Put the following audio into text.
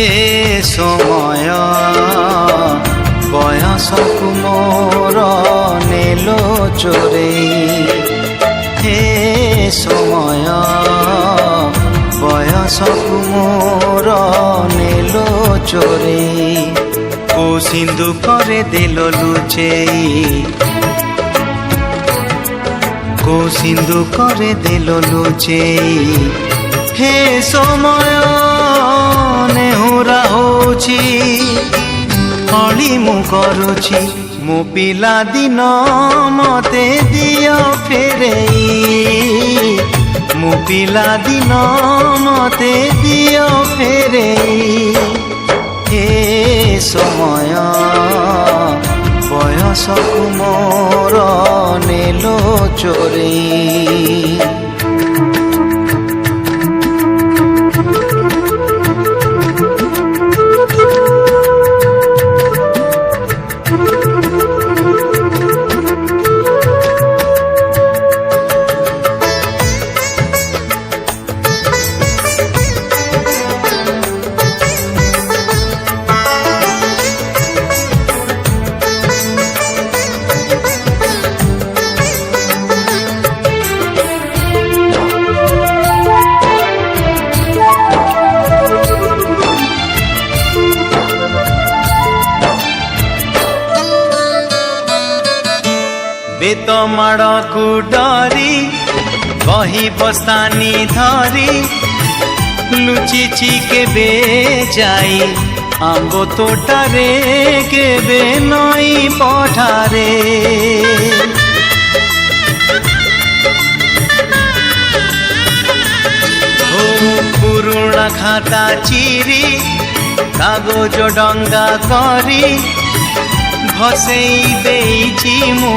हे समय बयसकु मोर नेलो चोरेई हे समय बयसकु मोर नेलो चोरेई को सिंधु करे देलो लुचेई को सिंधु करे देलो लुचेई हे समय नेहुरा होची हली मु करुची मो पिला दिन मते दियो फेरेई मो पिला दिन मते दियो फेरेई हे समय बयसकु मोर नेलो चोरेई बेत माड़ को डरी कही बस्तानी धरी लुचिची केबे जाई आंबो तोटारे केबे नई पठारे ओ पुरुणा खाता चिरी कागज डंगा करी भसेई देइची मु